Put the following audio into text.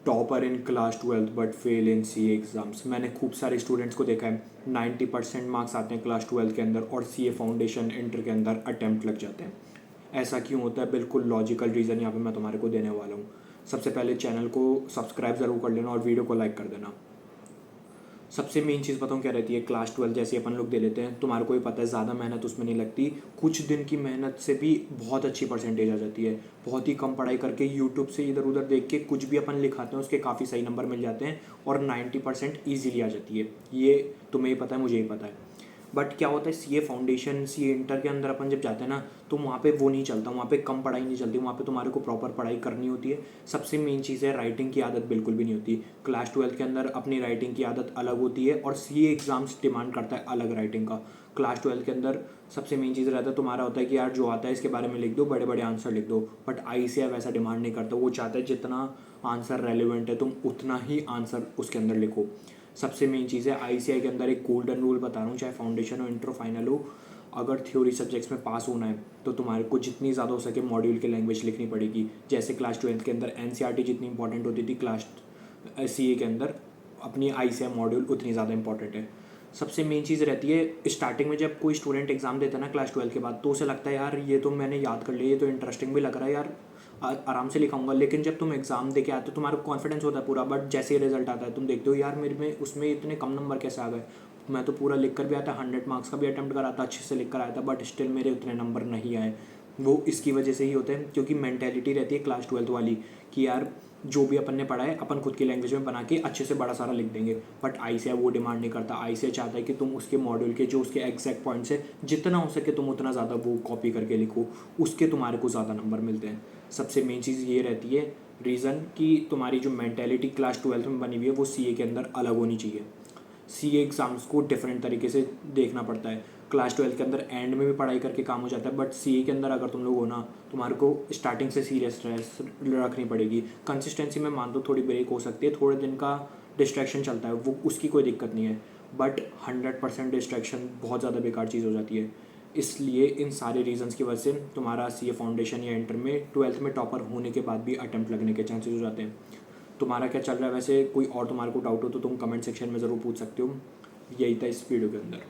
Topper in class 12th but fail in C exams. मैंने खूब सारे स्टूडेंट्स को देखा है 90% मार्क्स आते हैं क्लास 12 के अंदर और सी ए फाउंडेशन इंटर के अंदर अटैम्प्ट लग जाते हैं। ऐसा क्यों होता है? बिल्कुल लॉजिकल रीज़न यहाँ पे मैं तुम्हारे को देने वाला हूँ। सबसे पहले चैनल को सब्सक्राइब ज़रूर कर लेना और वीडियो को लाइक कर देना। सबसे मेन चीज़ बताऊँ क्या रहती है? क्लास 12 जैसे अपन लोग दे लेते हैं, तुम्हारे को ही पता है ज़्यादा मेहनत उसमें नहीं लगती। कुछ दिन की मेहनत से भी बहुत अच्छी परसेंटेज आ जाती है। बहुत ही कम पढ़ाई करके यूट्यूब से इधर उधर देख के कुछ भी अपन लिखाते हैं उसके काफ़ी सही नंबर मिल जाते हैं और 90% ईजिली आ जाती है। ये तुम्हें ही पता है, मुझे ही पता है। बट क्या होता है, सी ए फाउंडेशन सी ए इंटर के अंदर अपन जब जाते हैं ना, तो वहाँ पे वो नहीं चलता, वहाँ पे कम पढ़ाई नहीं चलती, वहाँ पे तुम्हारे को प्रॉपर पढ़ाई करनी होती है। सबसे मेन चीज़ है, राइटिंग की आदत बिल्कुल भी नहीं होती। क्लास 12 के अंदर अपनी राइटिंग की आदत अलग होती है और सी ए एग्ज़ाम्स डिमांड करता है अलग राइटिंग का। क्लास 12 के अंदर सबसे मेन चीज़ रहता है तुम्हारा होता है कि यार जो आता है इसके बारे में लिख दो, बड़े बड़े आंसर लिख दो। बट आई सी ए वैसा डिमांड नहीं करता, वो चाहता है जितना आंसर रेलिवेंट है तुम उतना ही आंसर उसके अंदर लिखो। सबसे मेन चीज़ है, आईसीआई के अंदर एक गोल्डन रूल बता रहा हूँ, चाहे फाउंडेशन हो इंटर फाइनल हो, अगर थ्योरी सब्जेक्ट्स में पास होना है तो तुम्हारे को जितनी ज़्यादा हो सके मॉड्यूल की लैंग्वेज लिखनी पड़ेगी। जैसे क्लास 12 के अंदर एनसीईआरटी जितनी इंपॉर्टेंट होती थी, क्लास सीए के अंदर अपनी आईसीआई मॉड्यूल उतनी ज़्यादा इंपॉर्टेंट है। सबसे मेन चीज़ रहती है, स्टार्टिंग में जब कोई स्टूडेंट एग्जाम देता है ना क्लास 12 के बाद, तो उसे लगता है यार ये तो मैंने याद कर लिया, ये तो इंटरेस्टिंग भी लग रहा है यार, आराम से लिखाऊंगा। लेकिन जब तुम एग्जाम दे के आते हो तुम्हारा कॉन्फिडेंस होता है पूरा, बट जैसे ही रिजल्ट आता है तुम देखते हो यार मेरे में उसमें इतने कम नंबर कैसे आ गए। मैं तो पूरा लिख कर भी आता, 100 मार्क्स का भी अटैम्प्ट करा था, अच्छे से लिख कर आया था, बट स्टिल मेरे उतने नंबर नहीं आए। वो इसकी वजह से ही होते हैं क्योंकि मैंटेलिटी रहती है क्लास 12 वाली कि यार जो भी अपन ने पढ़ा है अपन खुद की लैंग्वेज में बना के अच्छे से बड़ा सारा लिख देंगे। बट आईसीआई वो डिमांड नहीं करता। आईसीआई चाहता है कि तुम उसके मॉड्यूल के जो उसके एग्जैक्ट पॉइंट्स है जितना हो सके तुम उतना ज़्यादा वो कॉपी करके लिखो, उसके तुम्हारे को ज़्यादा नंबर मिलते हैं। सबसे मेन चीज़ ये रहती है रीज़न कि तुम्हारी जो मैंटेलिटी क्लास 12 में बनी हुई है वो सीए के अंदर अलग होनी चाहिए। सीए एग्ज़ाम्स को डिफरेंट तरीके से देखना पड़ता है। क्लास 12 के अंदर एंड में भी पढ़ाई करके काम हो जाता है, बट सीए के अंदर अगर तुम लोग हो ना, तुम्हारे को स्टार्टिंग से सीरियस रखनी पड़ेगी। कंसिस्टेंसी में मान दो थोड़ी ब्रेक हो सकती है, थोड़े दिन का डिस्ट्रैक्शन चलता है, वो उसकी कोई दिक्कत नहीं है, बट 100% डिस्ट्रैक्शन बहुत ज़्यादा बेकार चीज़ हो जाती है। इसलिए इन सारे रीजंस की वजह से तुम्हारा सीए फाउंडेशन या इंटर में 12th में टॉपर होने के बाद भी अटैम्प्ट लगने के चांसेस हो जाते हैं। तुम्हारा क्या चल रहा है वैसे? कोई और तुम्हारे को डाउट हो तो तुम कमेंट सेक्शन में ज़रूर पूछ सकते हो। यही था इस वीडियो के अंदर।